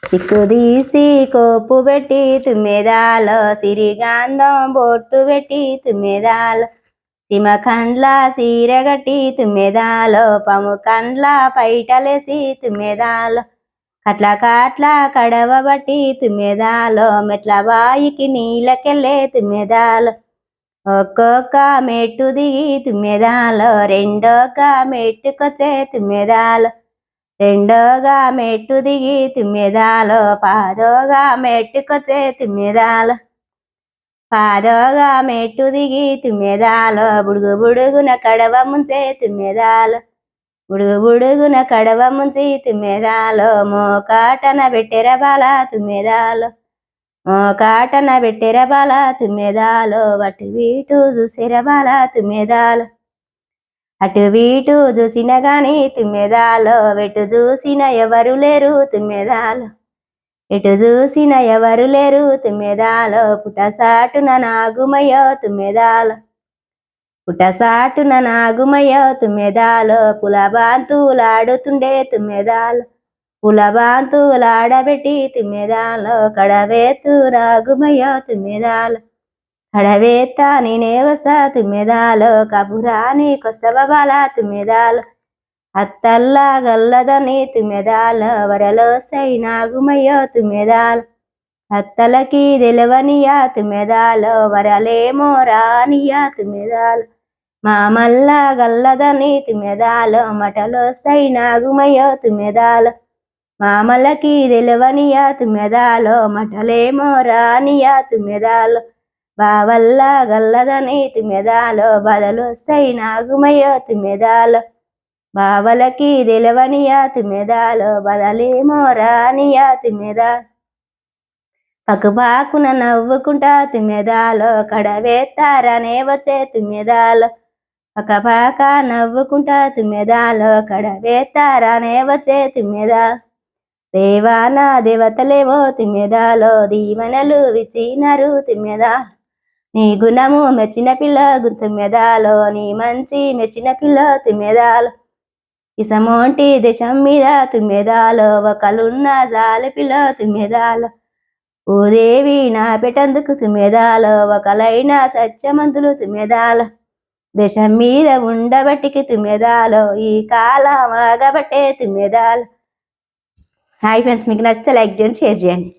సిక్కుదీసి కోపు పెట్టి తుమ్మెదాలో సిరిగాంధం బొట్టు పెట్టి తుమ్మెదాలో సిమకండ్ల సీరగట్టి తుమ్మెదాలో పము కండ్ల పైటలేసి తుమ్మెదాలో కట్ల కాట్ల కడవ బట్టి తుమ్మెదాలో మెట్ల బాయికి నీళ్ళకెళ్ళే తుమ్మెదాలో ఒక్కొక్క మెట్టు దిగి తుమ్మెదాలో రెండొక్క మెట్టుకొచ్చే తుమ్మెదాలో రెండోగా మెట్టు దిగి తుమ్మెదాలో పాదోగా మెట్టుకొచ్చే తుమ్మెదాలో పాదోగా మెట్టు దిగి తుమ్మెదాలో బుడుగు బుడుగున కడవ ముంచే తుమ్మెదాలో బుడుగు బుడుగున కడవ ముంచి తుమ్మెదాలో మోకాటన పెట్టెర బాల తుమ్మెదాలో మోకాటన పెట్టెర బాల తుమ్మెదాలో వటు వీటు చూసెర బాల తుమ్మెదాలో అటు వీటు చూసిన గాని తుమ్మెదాలో వెటు చూసిన ఎవరు లేరు తుమ్మెదాలో ఎటు చూసిన ఎవరు లేరు తుమ్మెదాలో పుటసాటున నాగుమయ్యో తుమ్మెదాలో పుటసాటున నాగుమయ్యో తుమ్మెదాలో పులబాంతులాడుతుండే తుమ్మెదాలో పులబాంతులాడబెట్టి తుమ్మెదాలో కడవేత్తు నాగుమయ్యో తుమ్మెదాలో కడవేత్త నేనే వస్తా తుమ్మెదాలో కబురాని కొస్తవ బాల తుమ్మెదాలో అత్తల్లా గల్లదని తుమ్మెదాలో వరలో సై నాగుమయ్యో తుమ్మెదాలో అత్తలకి తెలవనియా తుమ్మెదాలో వరలేమో రానియా తుమ్మెదాలో మామల్లా గల్లదని తుమ్మెదాలో మటలో సై నాగుమయ్యో తుమ్మెదాలో మామలకి తెలవనియా తుమ్మెదాలో మటలేమో రానియా తుమ్మెదాలో బావల్లా గల్లదని తుమ్మెదాలో బదలొస్తాయి నాగుమయ్యో తుమ్మెదాలో బావలకి తెలవనియా తుమ్మెదాలో బదలేమో రానియా తుమ్మెదాలో పక్కుపాకున నవ్వుకుంటా తుమ్మెదాలో కడవేత్తారనే వచ్చే తుమ్మెదాలో పక్కపాక నవ్వుకుంటా తుమ్మెదాలో కడవేత్తారనే వచ్చే తుమ్మెదాలో దేవాన దేవతలేవో తుమ్మెదాలో దీవెనలు విచ్చినారు తుమ్మెదాలో నీ గుణము మెచ్చిన పిల్ల తుమ్మెదాలో నీ మంచి మెచ్చిన పిల్ల తుమ్మెదాలో ఇసమోంటి దేశం మీద తుమ్మెదాలో ఒకలున్న జాలి పిల్ల తుమ్మెదాలో ఓ దేవి నా పెట్టందుకు తుమ్మెదాలో ఒకలైన సత్యమంతులు తుమ్మెదాలో దేశం మీద ఉండబట్టికి తుమ్మెదాలో ఈ కాలం ఆగబట్టే తుమ్మెదాలో. హాయ్ ఫ్రెండ్స్, మీకు నచ్చితే లైక్ చేయండి, షేర్ చేయండి.